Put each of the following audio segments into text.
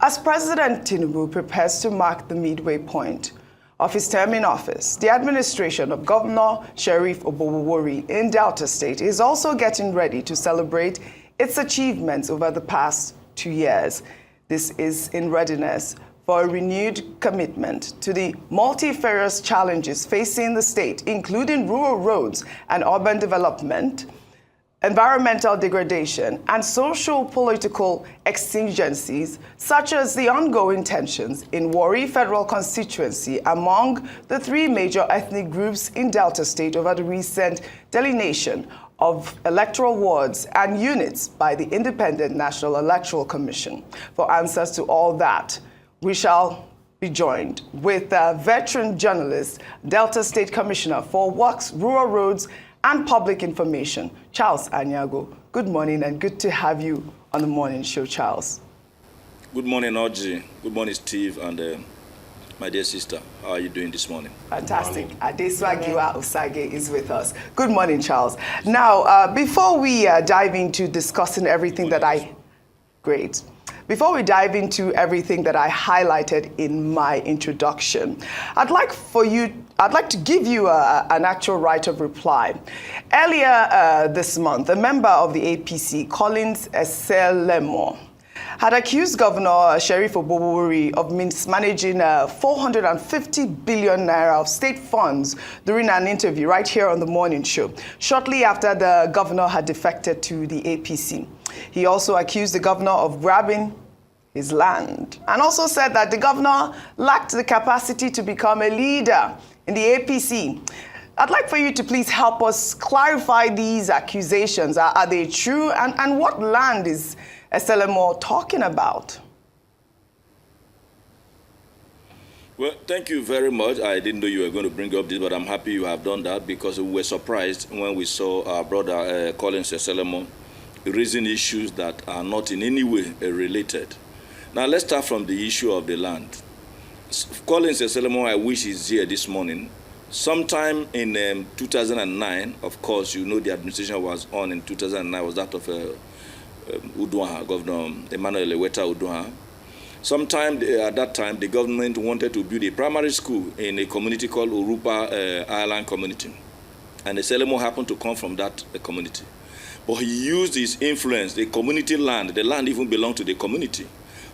As President Tinubu prepares to mark the midway point of his term in office, the administration of Governor Sheriff Oborevwori in Delta State is also getting ready to celebrate its achievements over the past 2 years. This is in readiness for a renewed commitment to the multifarious challenges facing the state, including rural roads and urban development, environmental degradation, and social-political exigencies, such as the ongoing tensions in Warri federal constituency among the 3 major ethnic groups in Delta State over the recent delineation of electoral wards and units by the Independent National Electoral Commission. For answers to all that, we shall be joined with a veteran journalist, Delta State Commissioner for Works, Rural Roads, and Public Information, Charles Aniagwu. Good morning and good to have you on the morning show, Charles. Good morning, Audrey. Good morning, Steve, and my dear sister. How are you doing this morning? Fantastic. Adeswagiwa Osage is with us. Good morning, Charles. Now, before we dive into discussing everything that Before we dive into everything that I highlighted in my introduction, I'd like to give you an actual right of reply. Earlier this month, a member of the APC, Collins Eselemo, had accused Governor Sheriff Oborevwori of mismanaging 450 billion naira of state funds during an interview right here on the morning show, shortly after the governor had defected to the APC. He also accused the governor of grabbing his land and also said that the governor lacked the capacity to become a leader in the APC. I'd like for you to please help us clarify these accusations. Are they true? And what land is Eselemo talking about? Well, thank you very much. I didn't know you were going to bring up this, but I'm happy you have done that because we were surprised when we saw our brother Collins Eselemo raising issues that are not in any way related. Now, let's start from the issue of the land. Collins Eselemo, I wish he's here this morning. Sometime in 2009, of course, you know the administration was on in 2009, was that of Udwaha, Governor Emmanuel Eweta Udwaha. Sometime at that time, the government wanted to build a primary school in a community called Orupa Island Community. And Eselemo happened to come from that community. But he used his influence, the community land. The land even belonged to the community.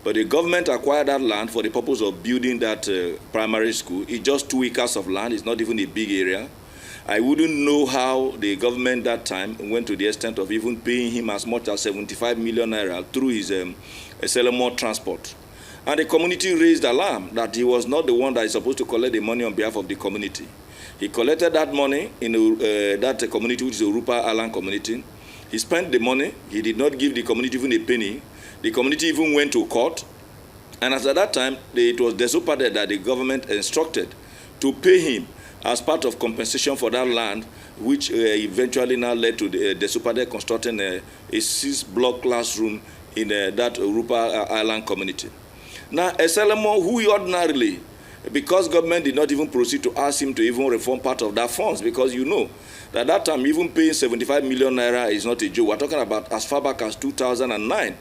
But the government acquired that land for the purpose of building that primary school. It's just 2 acres of land. It's not even a big area. I wouldn't know how the government that time went to the extent of even paying him as much as 75 million naira through his Eselemo transport. And the community raised alarm that he was not the one that is supposed to collect the money on behalf of the community. He collected that money in that community, which is the Orupa Island community. He spent the money. He did not give the community even a penny. The community even went to court. And as at that time, it was desopated that the government instructed to pay him as part of compensation for that land, which eventually now led to the desopated constructing a 6-block classroom in that Orupa Island community. Now, Eselemo, who ordinarily, because government did not even proceed to ask him to even reform part of that funds, because you know that at that time, even paying 75 million naira is not a joke. We're talking about as far back as 2009.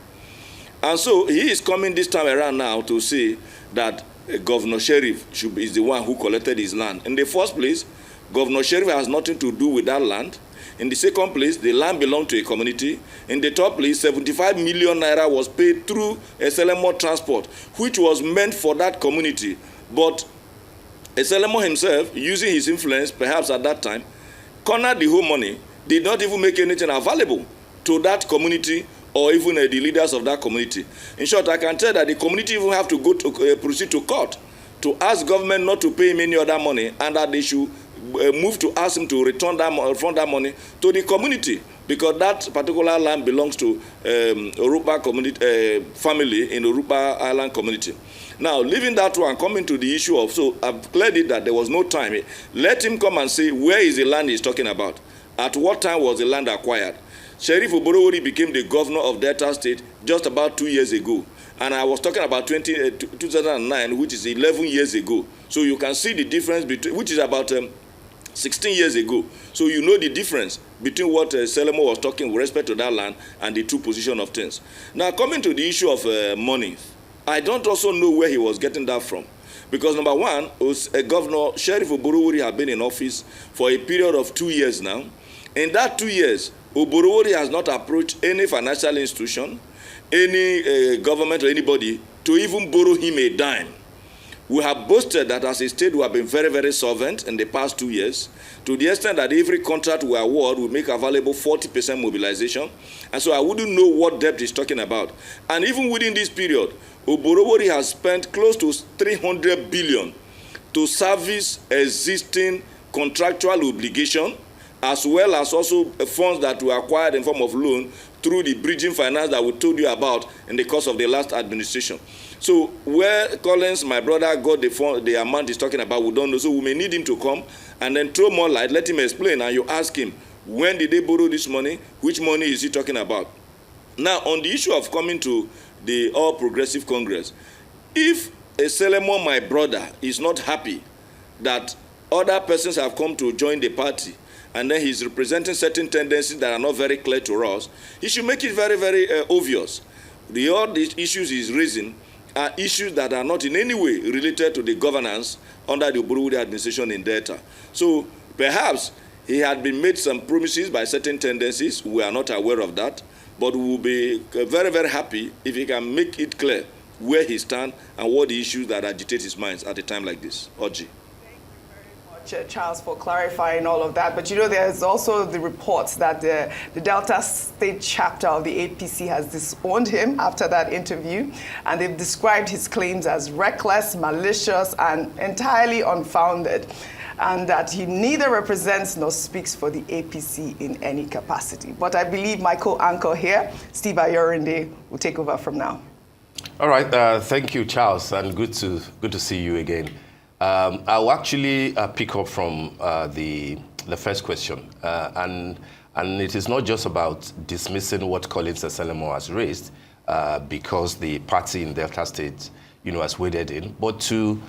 And so he is coming this time around now to say that Governor Sheriff is the one who collected his land. In the first place, Governor Sheriff has nothing to do with that land. In the second place, the land belonged to a community. In the third place, 75 million naira was paid through Eselemo transport, which was meant for that community. But Eselemo himself, using his influence, perhaps at that time, cornered the whole money, did not even make anything available to that community or even the leaders of that community. In short, I can tell that the community even have to go to proceed to court to ask government not to pay him any other money, and that they should move to ask him to return that money to the community, because that particular land belongs to Orupa community family in Orupa Island community. Now, leaving that one, coming to the issue of, so I've cleared it that there was no time. Let him come and say where is the land he's talking about. At what time was the land acquired? Sheriff Oborevwori became the governor of Delta State just about 2 years ago. And I was talking about 2009, which is 11 years ago. So you can see the difference between, which is about 16 years ago. So you know the difference between what Eselemo was talking with respect to that land and the true position of things. Now, coming to the issue of money, I don't also know where he was getting that from. Because number one, Governor Sheriff Oborevwori had been in office for a period of 2 years now. In that 2 years, Oborevwori has not approached any financial institution, any government or anybody to even borrow him a dime. We have boasted that as a state we have been very, very solvent in the past 2 years, to the extent that every contract we award will make available 40% mobilization. And so I wouldn't know what debt he's talking about. And even within this period, Oborevwori has spent close to 300 billion to service existing contractual obligation, as well as also funds that were acquired in form of loan through the bridging finance that we told you about in the course of the last administration. So where Collins, my brother, got the amount he's talking about, we don't know. So we may need him to come and then throw more light, let him explain, and you ask him, when did they borrow this money? Which money is he talking about? Now, on the issue of coming to the All Progressive Congress, if a Solomon, my brother, is not happy that other persons have come to join the party, and then he's representing certain tendencies that are not very clear to us, he should make it very, very obvious. All these issues he's raising are issues that are not in any way related to the governance under the Oborevwori administration in Delta. So perhaps he had been made some promises by certain tendencies. We are not aware of that, but we will be very, very happy if he can make it clear where he stands and what the issues that agitate his minds at a time like this. Oji. Charles, for clarifying all of that. But you know, there's also the reports that the Delta State chapter of the APC has disowned him after that interview, and they've described his claims as reckless, malicious, and entirely unfounded, and that he neither represents nor speaks for the APC in any capacity. But I believe my co-anchor here, Steve Ayorinde, will take over from now. All right, thank you, Charles, and good to see you again. I'll actually pick up from the first question, and it is not just about dismissing what Collins Eselemo has raised because the party in Delta State, has waded in, but to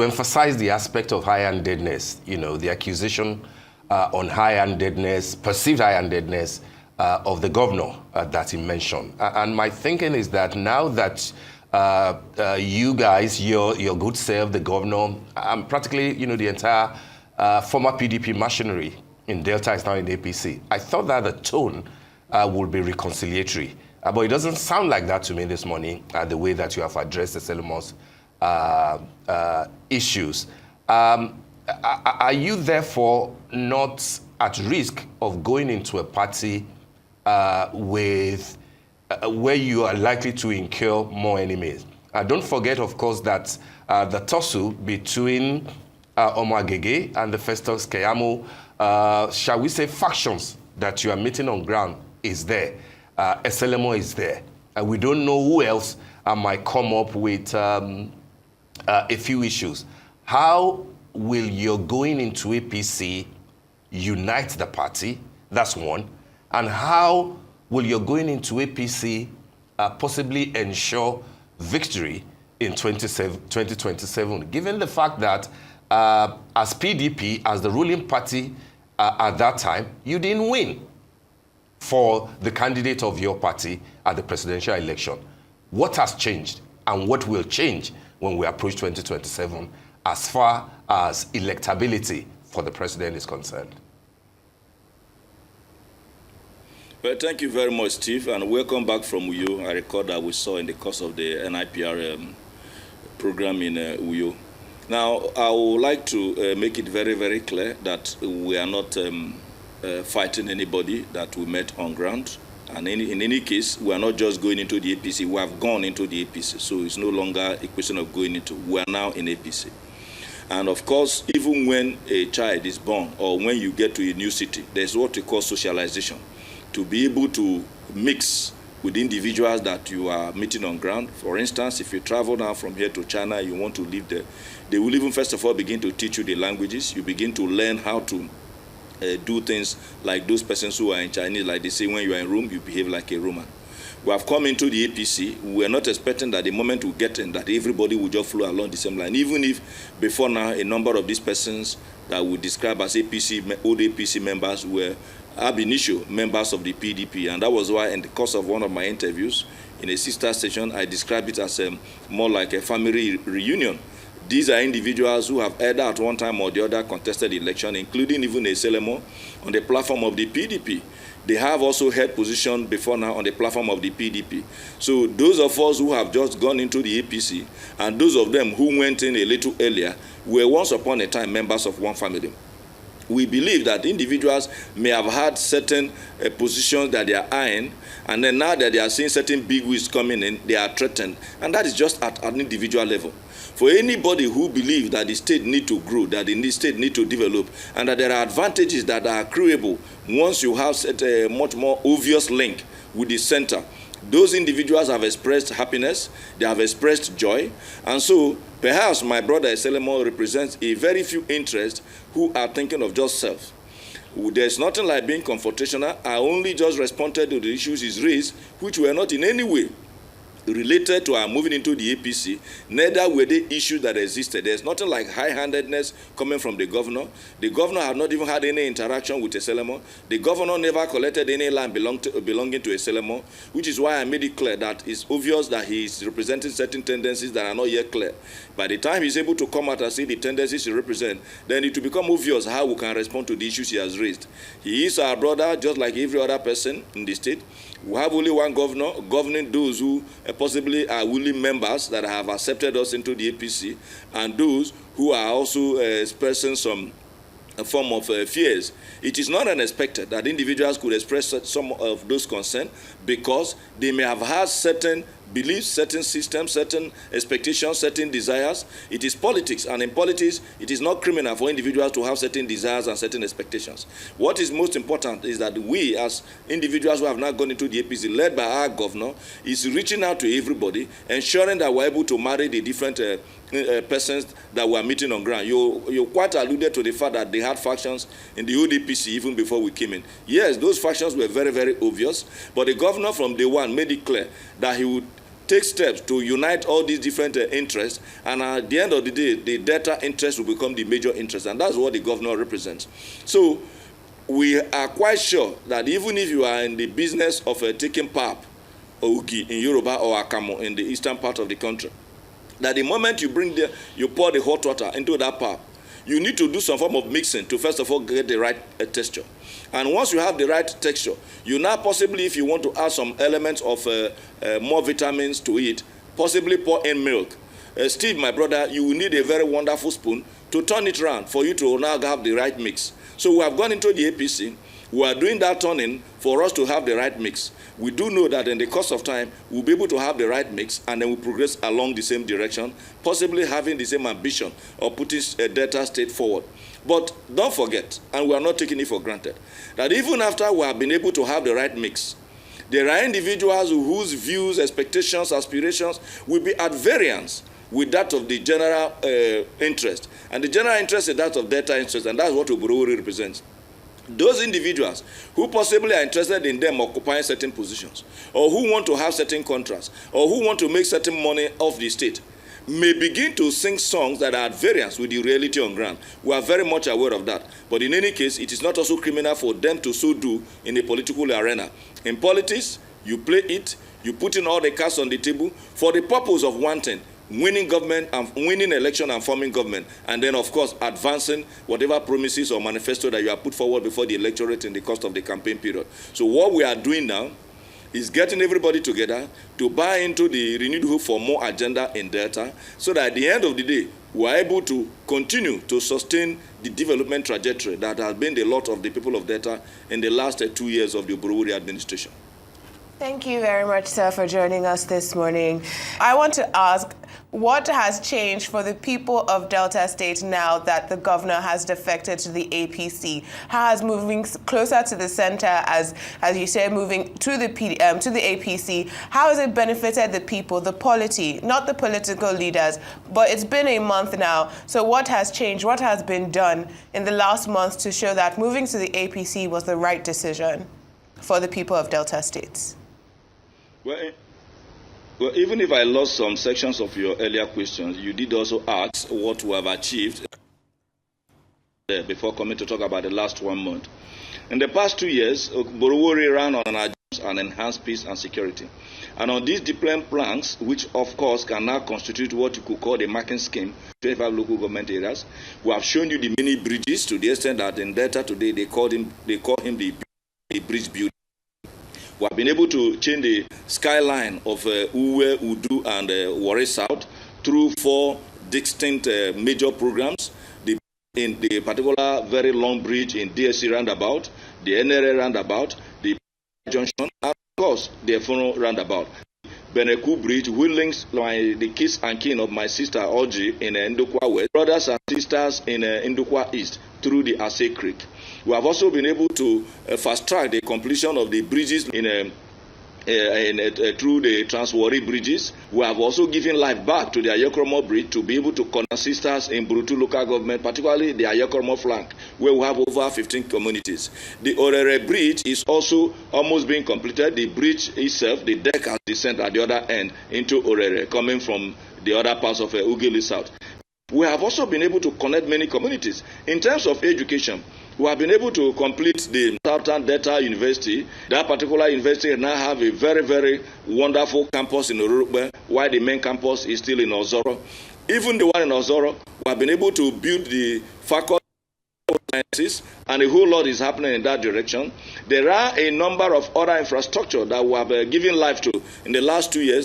emphasize the aspect of high-handedness, the accusation on high-handedness, perceived high-handedness of the governor that he mentioned. And my thinking is that now that you guys, your good self, the governor, practically, the entire former PDP machinery in Delta is now in APC. I thought that the tone would be reconciliatory, but it doesn't sound like that to me this morning, the way that you have addressed the Selemon's issues. Are you therefore not at risk of going into a party with where you are likely to incur more enemies? Don't forget, of course, that the tussle between Omagege and the Festus Keyamo, shall we say, factions that you are meeting on ground is there. Eselemo is there. We don't know who else might come up with a few issues. How will your going into APC unite the party? That's one. And how will your going into APC possibly ensure victory in 2027, given the fact that as PDP, as the ruling party at that time, you didn't win for the candidate of your party at the presidential election? What has changed and what will change when we approach 2027 as far as electability for the president is concerned? Well, thank you very much, Steve, and welcome back from Uyo, a record that we saw in the course of the NIPR program in Uyo. Now, I would like to make it very, very clear that we are not fighting anybody that we met on ground. And in any case, we are not just going into the APC. We have gone into the APC, so it's no longer a question of going into. We are now in APC. And of course, even when a child is born or when you get to a new city, there's what we call socialization. To be able to mix with individuals that you are meeting on ground. For instance, if you travel now from here to China, you want to live there, they will even first of all begin to teach you the languages. You begin to learn how to do things like those persons who are in Chinese, like they say when you are in Rome, you behave like a Roman. We have come into the APC. We are not expecting that the moment we get in, that everybody will just flow along the same line, even if before now a number of these persons that we describe as APC, old APC members were ab initio members of the PDP, and that was why in the course of one of my interviews, in a sister station. I describe it as more like a family reunion. These are individuals who have either at one time or the other contested the election, including even a Selemo on the platform of the PDP. They have also held position before now on the platform of the PDP. So those of us who have just gone into the APC and those of them who went in a little earlier were once upon a time members of one family. We believe that individuals may have had certain positions that they are eyeing, and then now that they are seeing certain big wigs coming in, they are threatened. And that is just at an individual level. For anybody who believes that the state need to grow, that the state need to develop, and that there are advantages that are accruable once you have set a much more obvious link with the center, those individuals have expressed happiness, they have expressed joy, and so perhaps my brother Eselemo represents a very few interests who are thinking of just self. There's nothing like being confrontational. I only just responded to the issues he's raised, which were not in any way related to our moving into the APC, neither were they issues that existed. There's nothing like high-handedness coming from the governor. The governor had not even had any interaction with Eselemo. The governor never collected any land belonging to Eselemo, which is why I made it clear that it's obvious that he is representing certain tendencies that are not yet clear. By the time he's able to come out and see the tendencies he represents, then it will become obvious how we can respond to the issues he has raised. He is our brother, just like every other person in the state. We have only one governor governing those who possibly are willing members that have accepted us into the APC, and those who are also expressing some form of fears. It is not unexpected that individuals could express some of those concerns because they may have had certain beliefs, certain systems, certain expectations, certain desires. It is politics, and in politics, it is not criminal for individuals to have certain desires and certain expectations. What is most important is that we, as individuals who have now gone into the APC, led by our governor, is reaching out to everybody, ensuring that we're able to marry the different persons that were meeting on ground. You quite alluded to the fact that they had factions in the old APC even before we came in. Yes, those factions were very, very obvious, but the governor from day one made it clear that he would take steps to unite all these different interests, and at the end of the day, the Delta interest will become the major interest, and that's what the governor represents. So we are quite sure that even if you are in the business of taking pap or ugi in Yoruba or akamo in the eastern part of the country, that the moment you pour the hot water into that pap, you need to do some form of mixing to first of all get the right texture. And once you have the right texture, you now possibly, if you want to add some elements of more vitamins to it, possibly pour in milk. Steve, my brother, you will need a very wonderful spoon to turn it around for you to now have the right mix. So we have gone into the APC. We are doing that turning for us to have the right mix. We do know that in the course of time, we'll be able to have the right mix, and then we'll progress along the same direction, possibly having the same ambition of putting a Delta state forward. But don't forget, and we are not taking it for granted, that even after we have been able to have the right mix, there are individuals whose views, expectations, aspirations will be at variance with that of the general interest. And the general interest is that of Delta interest, and that's what Oborevwori represents. Those individuals who possibly are interested in them occupying certain positions, or who want to have certain contracts, or who want to make certain money off the state, may begin to sing songs that are at variance with the reality on ground. We are very much aware of that. But in any case, it is not also criminal for them to so do in a political arena. In politics, you play it, you put in all the cards on the table for the purpose of one thing: winning government and winning election and forming government, and then of course advancing whatever promises or manifesto that you have put forward before the electorate in the course of the campaign period. So what we are doing now is getting everybody together to buy into the renewed hope for more agenda in Delta, so that at the end of the day, we are able to continue to sustain the development trajectory that has been the lot of the people of Delta in the last 2 years of the Oborevwori administration. Thank you very much, sir, for joining us this morning. I want to ask, what has changed for the people of Delta State now that the governor has defected to the APC? How has moving closer to the center, as you say, moving to the APC, how has it benefited the people, the polity, not the political leaders? But it's been a month now. So what has changed? What has been done in the last month to show that moving to the APC was the right decision for the people of Delta State? Well, even if I lost some sections of your earlier questions, you did also ask what we have achieved before coming to talk about the last 1 month. In the past 2 years, Oborevwori ran on an agenda and enhance peace and security. And on these different planks, which of course can now constitute what you could call the marking scheme, 25 local government areas, we have shown you the mini bridges to the extent that in Delta today they call him the bridge builder. We have been able to change the skyline of Uwe, Udu, and Warri South through 4 distinct major programs. In the particular very long bridge in DSC roundabout, the NRA roundabout, the junction, and of course the Efono roundabout. Beneku Bridge, which links the kids and kin of my sister Audrey in Ndukwa West, brothers and sisters in Ndukwa East through the Ase Creek. We have also been able to fast-track the completion of the bridges through the Trans-Warri bridges. We have also given life back to the Ayokromo Bridge to be able to connect sisters in Burutu local government, particularly the Ayokromo flank, where we have over 15 communities. The Orere Bridge is also almost being completed. The bridge itself, the deck has descended at the other end into Orere, coming from the other parts of Ugili South. We have also been able to connect many communities. In terms of education, we have been able to complete the Southern Delta University. That particular university now have a very, very wonderful campus in Urukbe, while the main campus is still in Ozoro. Even the one in Ozoro, we have been able to build the faculty of sciences, and a whole lot is happening in that direction. There are a number of other infrastructure that we have given life to in the last 2 years.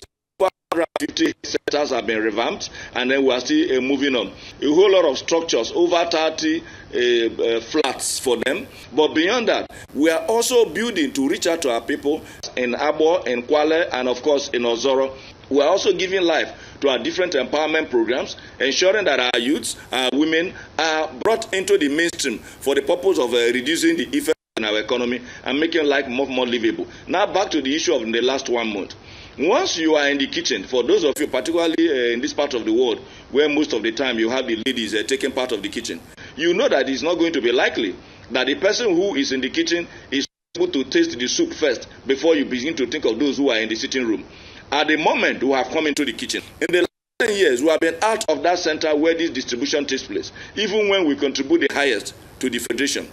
150 centers have been revamped, and then we are still moving on. A whole lot of structures, over 30 flats for them. But beyond that, we are also building to reach out to our people in Abo, in Kwale, and of course in Ozoro. We are also giving life to our different empowerment programs, ensuring that our youths, our women are brought into the mainstream for the purpose of reducing the effect on our economy and making life more livable. Now back to the issue of the last 1 month. Once you are in the kitchen, for those of you particularly in this part of the world where most of the time you have the ladies taking part of the kitchen, you know that it's not going to be likely that the person who is in the kitchen is able to taste the soup first before you begin to think of those who are in the sitting room. At the moment we have come into the kitchen, in the last 10 years we have been out of that center where this distribution takes place, even when we contribute the highest to the federation.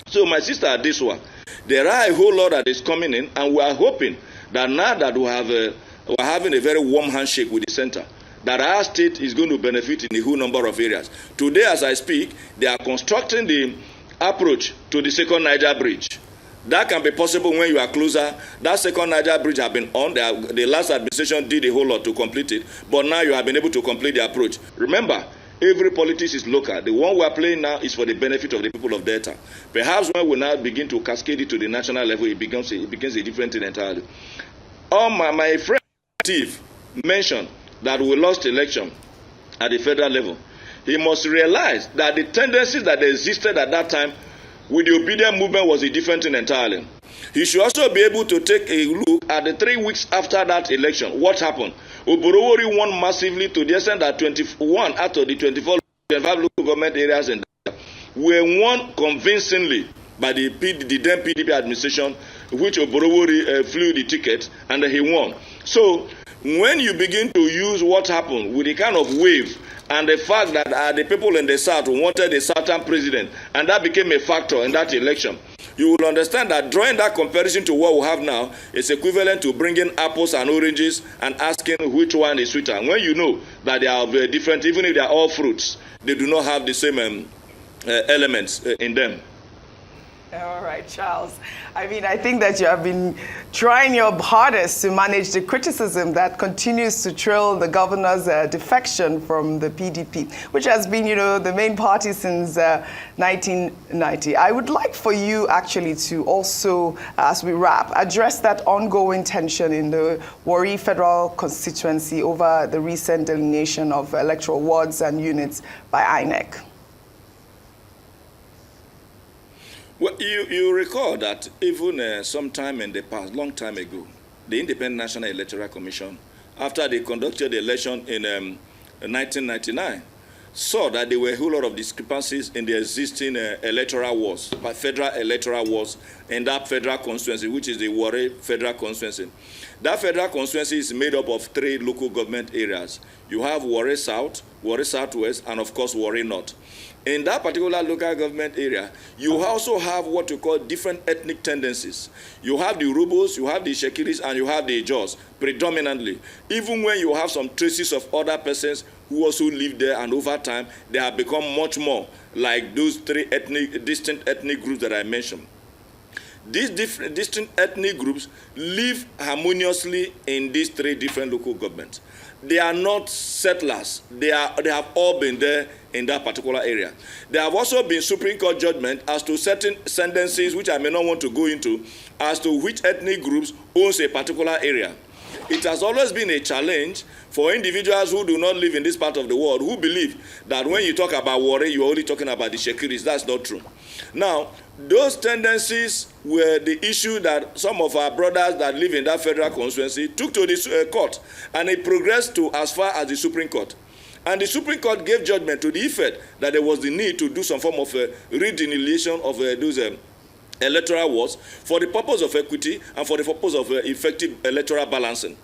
So my sister Adeswa, there are a whole lot that is coming in, and we are hoping that now that we are having a very warm handshake with the center, that our state is going to benefit in a whole number of areas. Today, as I speak, they are constructing the approach to the second Niger Bridge. That can be possible when you are closer. That second Niger Bridge has been on. The last administration did a whole lot to complete it, but now you have been able to complete the approach. Remember, every politics is local. The one we are playing now is for the benefit of the people of Delta. Perhaps when we now begin to cascade it to the national level, it becomes a different thing entirely. My friend Steve mentioned that we lost election at the federal level. He must realize that the tendencies that existed at that time with the obedient movement was a different thing entirely. He should also be able to take a look at the 3 weeks after that election. What happened? Oborevwori won massively to the extent that 21 out of the 25 local government areas in Delta were won convincingly by the then PDP administration, which Oborevwori flew the ticket, and he won. So when you begin to use what happened with the kind of wave and the fact that the people in the South wanted a Southern president, and that became a factor in that election, you will understand that drawing that comparison to what we have now is equivalent to bringing apples and oranges and asking which one is sweeter. And when you know that they are very different, even if they are all fruits, they do not have the same elements in them. All right, Charles. I mean, I think that you have been trying your hardest to manage the criticism that continues to trail the governor's defection from the PDP, which has been, the main party since 1990. I would like for you actually to also, as we wrap, address that ongoing tension in the Warri federal constituency over the recent delineation of electoral wards and units by INEC. Well, you recall that even sometime in the past, long time ago, the Independent National Electoral Commission, after they conducted the election in 1999, saw that there were a whole lot of discrepancies in the existing electoral wars, federal electoral wars, in that federal constituency, which is the Warri federal constituency. That federal constituency is made up of 3 local government areas. You have Warri South, Warri Southwest, and of course Warri North. In that particular local government area, you also have what you call different ethnic tendencies. You have the Urhobos, you have the Shekiris, and you have the Ijos, predominantly. Even when you have some traces of other persons who also live there, and over time, they have become much more like those three distinct ethnic groups that I mentioned. These distinct ethnic groups live harmoniously in these three different local governments. They are not settlers. They have all been there in that particular area. There have also been Supreme Court judgment as to certain sentences, which I may not want to go into, as to which ethnic groups owns a particular area. It has always been a challenge for individuals who do not live in this part of the world, who believe that when you talk about Warri, you're only talking about the Shekiris. That's not true. Now, those tendencies were the issue that some of our brothers that live in that federal constituency took to the court, and it progressed to as far as the Supreme Court. And the Supreme Court gave judgment to the effect that there was the need to do some form of redelineation of those electoral wards for the purpose of equity and for the purpose of effective electoral balancing.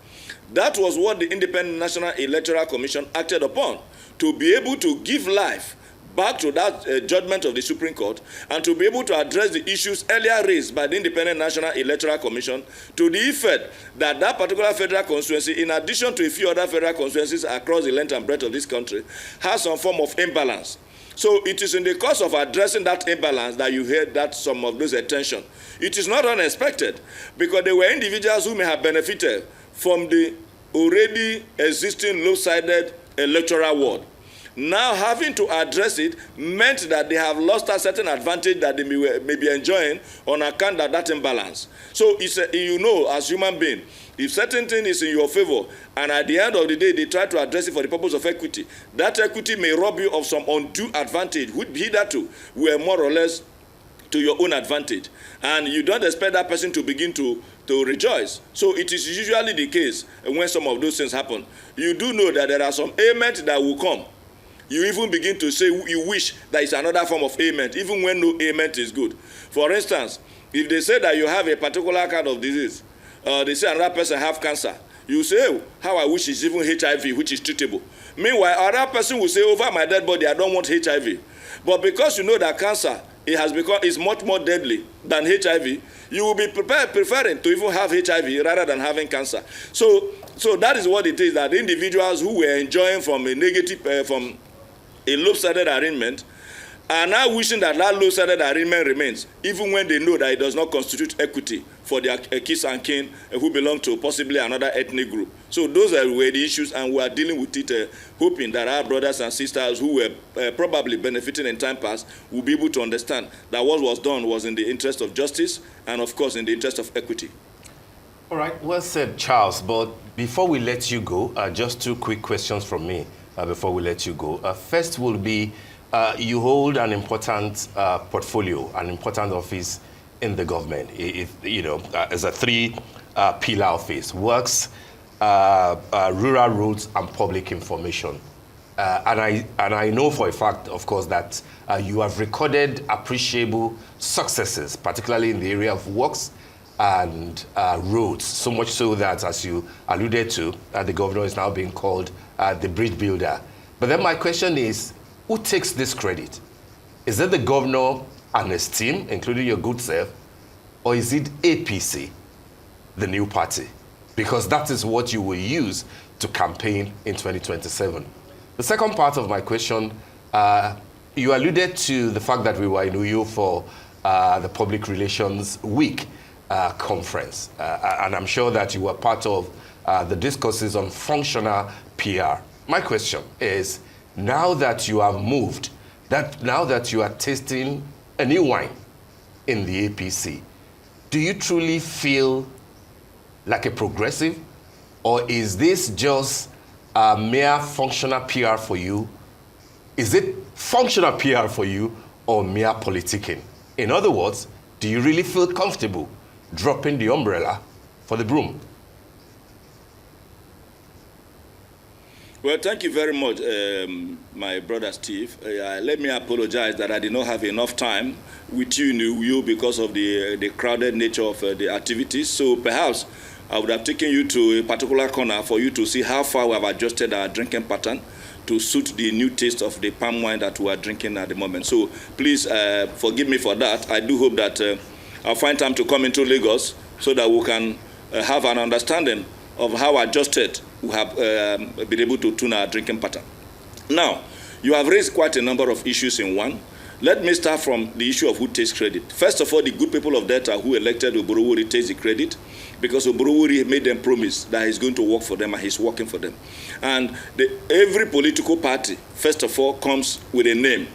That was what the Independent National Electoral Commission acted upon, to be able to give life back to that judgment of the Supreme Court, and to be able to address the issues earlier raised by the Independent National Electoral Commission, to the effect that that particular federal constituency, in addition to a few other federal constituencies across the length and breadth of this country, has some form of imbalance. So it is in the course of addressing that imbalance that you heard that some of those attention. It is not unexpected, because there were individuals who may have benefited from the already existing lopsided electoral ward. Now having to address it meant that they have lost a certain advantage that they may be enjoying on account of that imbalance. So it's you know, as human being, if certain thing is in your favor, and at the end of the day they try to address it for the purpose of equity, that equity may rob you of some undue advantage, which hitherto were more or less to your own advantage, and you don't expect that person to begin to rejoice. So it is usually the case when some of those things happen. You do know that there are some ailments that will come. You even begin to say you wish there is another form of ailment, even when no ailment is good. For instance, if they say that you have a particular kind of disease, they say another person have cancer, you say, oh, how I wish it's even HIV, which is treatable. Meanwhile, another person will say, over my dead body, I don't want HIV. But because you know that cancer is much more deadly than HIV, you will be preferring to even have HIV rather than having cancer. So that is what it is, that individuals who were enjoying from a negative, from a lopsided arrangement, are now wishing that that lopsided arrangement remains, even when they know that it does not constitute equity for their kids and kin who belong to possibly another ethnic group. So those were the issues, and we are dealing with it, hoping that our brothers and sisters who were probably benefiting in time past will be able to understand that what was done was in the interest of justice and, of course, in the interest of equity. All right, well said, Charles. But before we let you go, just two quick questions from me before we let you go. First will be, you hold an important portfolio, an important office in the government. As a three-pillar office: works, rural roads, and public information. And I know for a fact, of course, that you have recorded appreciable successes, particularly in the area of works and roads, so much so that, as you alluded to, the governor is now being called the bridge builder. But then my question is, who takes this credit? Is it the governor and his team, including your good self, or is it APC, the new party? Because that is what you will use to campaign in 2027. The second part of my question, you alluded to the fact that we were in Uyo for the Public Relations Week conference, and I'm sure that you were part of the discussions on functional PR. My question is, now that you have moved, now that you are tasting a new wine in the APC, do you truly feel like a progressive, or is this just a mere functional PR for you? Is it functional PR for you or mere politicking? In other words, do you really feel comfortable dropping the umbrella for the broom? Well, thank you very much, my brother Steve. Let me apologize that I did not have enough time with you because of the crowded nature of the activities. So perhaps I would have taken you to a particular corner for you to see how far we have adjusted our drinking pattern to suit the new taste of the palm wine that we are drinking at the moment. So please forgive me for that. I do hope that I'll find time to come into Lagos so that we can have an understanding of how adjusted we have been able to tune our drinking pattern. Now, you have raised quite a number of issues in one. Let me start from the issue of who takes credit. First of all, the good people of Delta who elected Oborevwori takes the credit because Oborevwori made them promise that he's going to work for them and he's working for them. And every political party, first of all, comes with a name.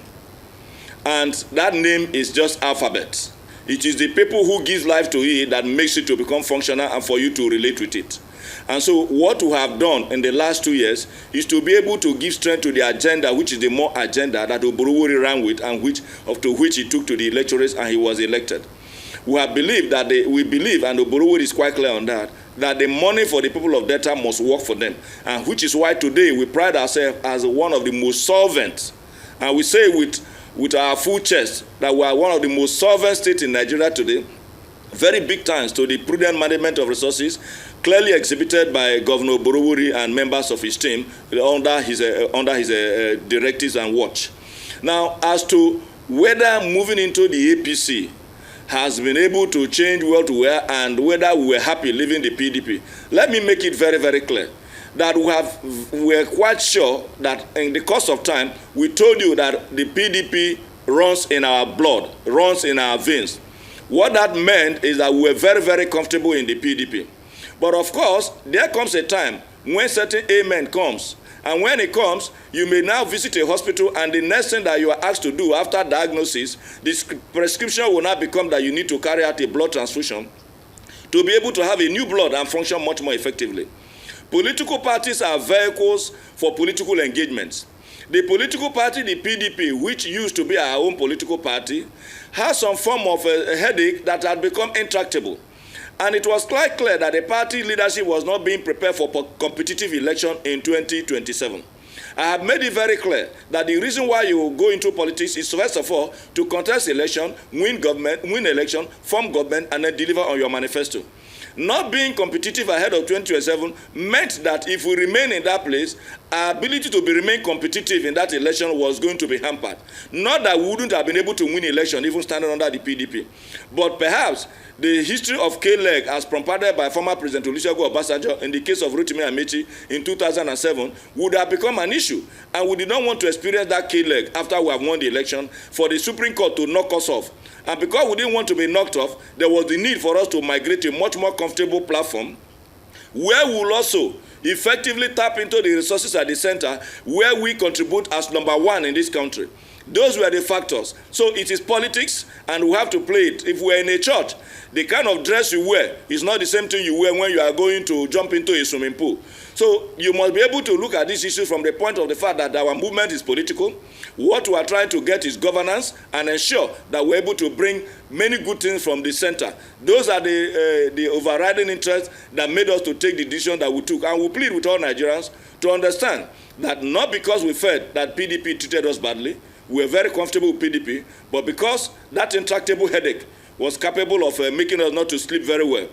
And that name is just alphabet. It is the people who give life to it that makes it to become functional and for you to relate with it. And so what we have done in the last 2 years is to be able to give strength to the agenda, which is the more agenda that Oborevwori ran with and to which he took to the electorates and he was elected. We have believed that we believe, and Oborevwori is quite clear on that the money for the people of Delta must work for them. And which is why today we pride ourselves as one of the most solvent, and we say with our full chest that we are one of the most solvent states in Nigeria today. Very big thanks to the prudent management of resources, clearly exhibited by Governor Oborevwori and members of his team under his directives and watch. Now, as to whether moving into the APC has been able to change what we were and whether we were happy leaving the PDP, let me make it very, very clear that we are quite sure that in the course of time, we told you that the PDP runs in our blood, runs in our veins. What that meant is that we were very, very comfortable in the PDP. But of course, there comes a time when certain amen comes. And when it comes, you may now visit a hospital and the next thing that you are asked to do after diagnosis, this prescription will now become that you need to carry out a blood transfusion to be able to have a new blood and function much more effectively. Political parties are vehicles for political engagements. The political party, the PDP, which used to be our own political party, has some form of a headache that had become intractable. And it was quite clear that the party leadership was not being prepared for competitive election in 2027. I have made it very clear that the reason why you go into politics is, first of all, to contest election, win election, form government, and then deliver on your manifesto. Not being competitive ahead of 2027 meant that if we remain in that place, our ability to remain competitive in that election was going to be hampered. Not that we wouldn't have been able to win election even standing under the PDP. But perhaps the history of K-leg as prompted by former President Olusegun Obasanjo in the case of Rotimi Amechi in 2007 would have become an issue. And we did not want to experience that K-leg after we have won the election for the Supreme Court to knock us off. And because we didn't want to be knocked off, there was the need for us to migrate to a much more comfortable platform where we will also effectively tap into the resources at the center where we contribute as number one in this country. Those were the factors. So it is politics, and we have to play it. If we're in a church, the kind of dress you wear is not the same thing you wear when you are going to jump into a swimming pool. So you must be able to look at this issue from the point of the fact that our movement is political. What we are trying to get is governance and ensure that we're able to bring many good things from the center. Those are the overriding interests that made us to take the decision that we took. And we plead with all Nigerians to understand that not because we felt that PDP treated us badly, we were very comfortable with PDP, but because that intractable headache was capable of making us not to sleep very well.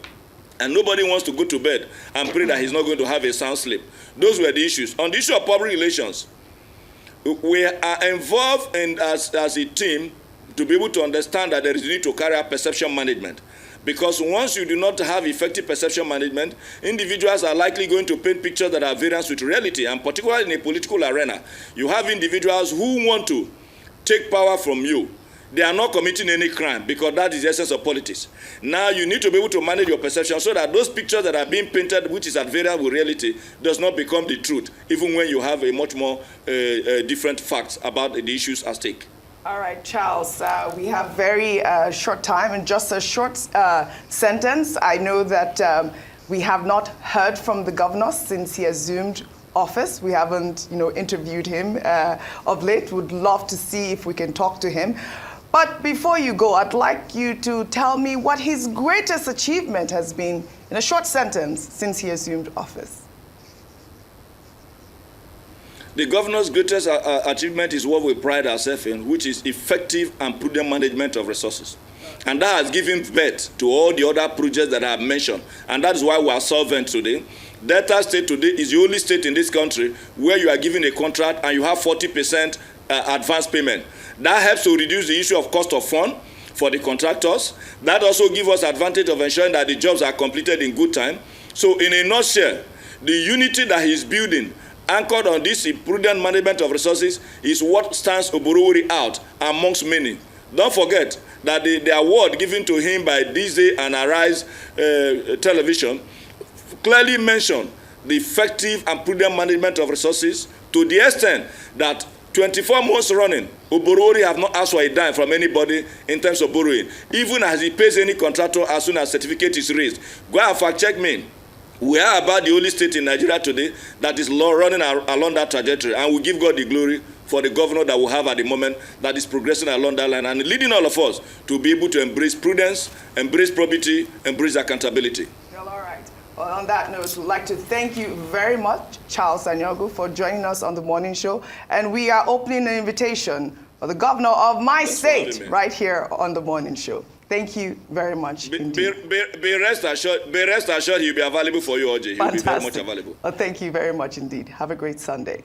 And nobody wants to go to bed and pray that he's not going to have a sound sleep. Those were the issues. On the issue of public relations, we are involved in, as a team to be able to understand that there is a need to carry out perception management. Because once you do not have effective perception management, individuals are likely going to paint pictures that are variant with reality. And particularly in a political arena, you have individuals who want to take power from you. They are not committing any crime because that is the essence of politics. Now you need to be able to manage your perception so that those pictures that are being painted, which is at variance with reality, does not become the truth, even when you have a much more different facts about the issues at stake. All right, Charles, we have very short time and just a short sentence. I know that we have not heard from the governor since he assumed office. We haven't, interviewed him of late. Would love to see if we can talk to him. But before you go, I'd like you to tell me what his greatest achievement has been in a short sentence since he assumed office. The governor's greatest achievement is what we pride ourselves in, which is effective and prudent management of resources. And that has given birth to all the other projects that I have mentioned. And that is why we are solvent today. Delta State today is the only state in this country where you are given a contract and you have 40% advance payment. That helps to reduce the issue of cost of fund for the contractors. That also gives us advantage of ensuring that the jobs are completed in good time. So in a nutshell, the unity that he's building, anchored on this prudent management of resources, is what stands Oborevwori out amongst many. Don't forget that the award given to him by DJ and Arise Television clearly mentioned the effective and prudent management of resources, to the extent that 24 months running, Oborevwori have not asked for a dime from anybody in terms of borrowing, even as he pays any contractor as soon as certificate is raised. Go and fact check me. We are about the only state in Nigeria today that is running along that trajectory, and we give God the glory for the governor that we have at the moment that is progressing along that line and leading all of us to be able to embrace prudence, embrace probity, embrace accountability. Well, all right. Well, on that note, we'd like to thank you very much, Charles Aniagwu, for joining us on the morning show. And we are opening an invitation for the governor of my state right here on the morning show. Thank you very much. Be rest assured he'll be available for you, OJ. He'll be very much available. Well, thank you very much indeed. Have a great Sunday.